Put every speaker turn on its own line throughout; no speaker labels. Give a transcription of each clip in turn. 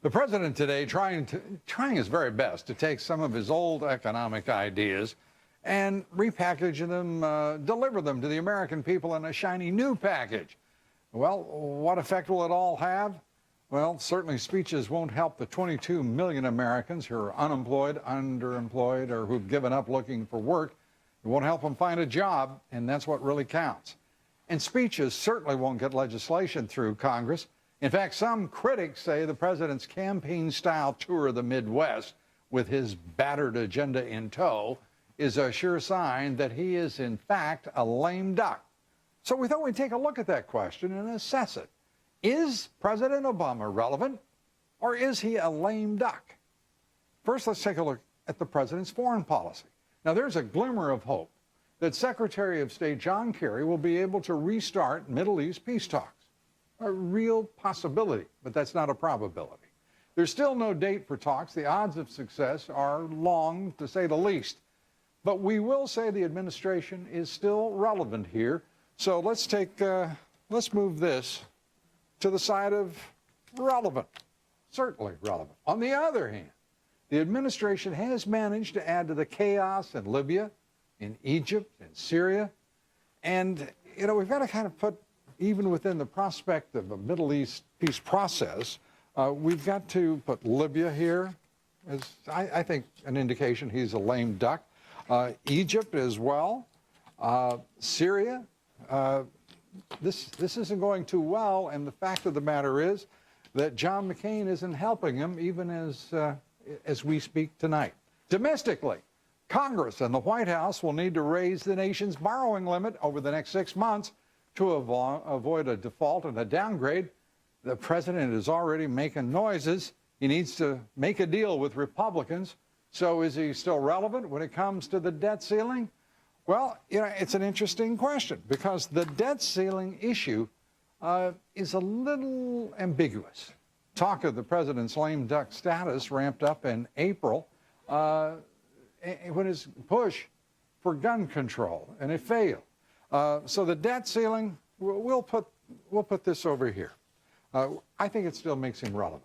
The president today trying his very best to take some of his old economic ideas and repackage them, deliver them to the American people in a shiny new package. Well, what effect will it all have? Well, certainly speeches won't help the 22 million Americans who are unemployed, underemployed, or who've given up looking for work. It won't help them find a job, and that's what really counts. And speeches certainly won't get legislation through Congress. In fact, some critics say the president's campaign-style tour of the Midwest with his battered agenda in tow is a sure sign that he is, in fact, a lame duck. So we thought we'd take a look at that question and assess it. Is President Obama relevant, or is he a lame duck? First, let's take a look at the president's foreign policy. Now, there's a glimmer of hope that Secretary of State John Kerry will be able to restart Middle East peace talks. A real possibility, but that's not a probability. There's still no date for talks. The odds of success are long, to say the least. But we will say the administration is still relevant here. So let's move this to the side of relevant, certainly relevant. On the other hand, the administration has managed to add to the chaos in Libya, in Egypt, in Syria. And, you know, we've got to kind of put, even within the prospect of a Middle East peace process, we've got to put Libya here as, I think, an indication he's a lame duck. Egypt as well. Syria. This isn't going too well, and the fact of the matter is that John McCain isn't helping him even as we speak tonight. Domestically, Congress and the White House will need to raise the nation's borrowing limit over the next 6 months to avoid a default and a downgrade. The president is already making noises. He needs to make a deal with Republicans. So is he still relevant when it comes to the debt ceiling? Well, you know, it's an interesting question because the debt ceiling issue is a little ambiguous. Talk of the president's lame duck status ramped up in April when his push for gun control, and it failed. So the debt ceiling, we'll put this over here. I think it still makes him relevant.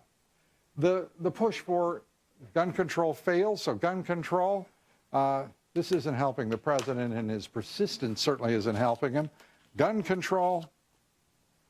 The push for gun control fails, so gun control, this isn't helping the president, and his persistence certainly isn't helping him. Gun control,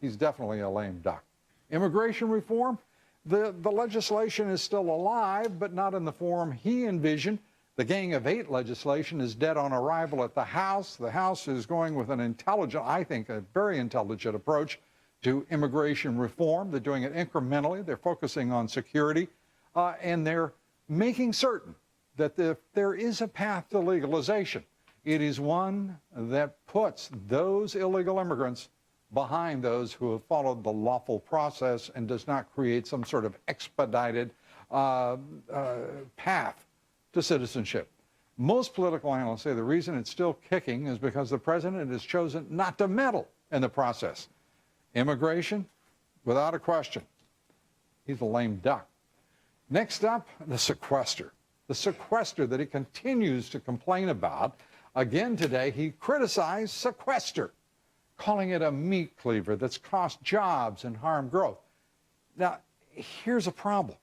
he's definitely a lame duck. Immigration reform, the legislation is still alive, but not in the form he envisioned. The Gang of Eight legislation is dead on arrival at the House. The House is going with an intelligent, I think, a very intelligent approach to immigration reform. They're doing it incrementally. They're focusing on security, and they're making certain that if there is a path to legalization, it is one that puts those illegal immigrants behind those who have followed the lawful process and does not create some sort of expedited path to citizenship. Most political analysts say the reason it's still kicking is because the president has chosen not to meddle in the process. Immigration, without a question, he's a lame duck. Next up, the sequester. The sequester that he continues to complain about. Again today, he criticized sequester, calling it a meat cleaver that's cost jobs and harmed growth. Now, here's a problem.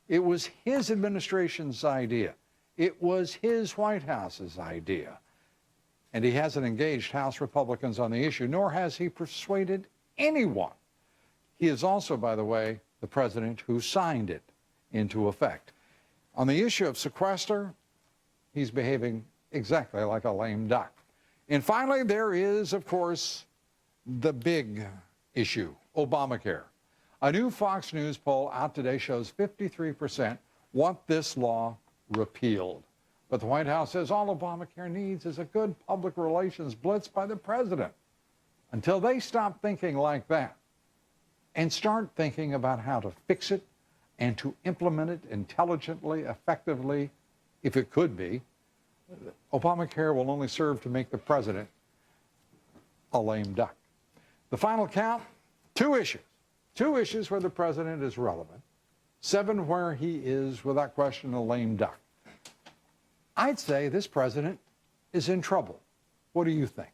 It was his administration's idea. It was his White House's idea. And he hasn't engaged House Republicans on the issue, nor has he persuaded anyone. He is also, by the way, the president who signed it into effect. On the issue of sequester, he's behaving exactly like a lame duck. And finally, there is, of course, the big issue, Obamacare. A new Fox News poll out today shows 53% want this law repealed. But the White House says all Obamacare needs is a good public relations blitz by the president. Until they stop thinking like that and start thinking about how to fix it and to implement it intelligently, effectively, if it could be, Obamacare will only serve to make the president a lame duck. The final count, two issues where the president is relevant, 7 where he is, without question, a lame duck. I'd say this president is in trouble. What do you think?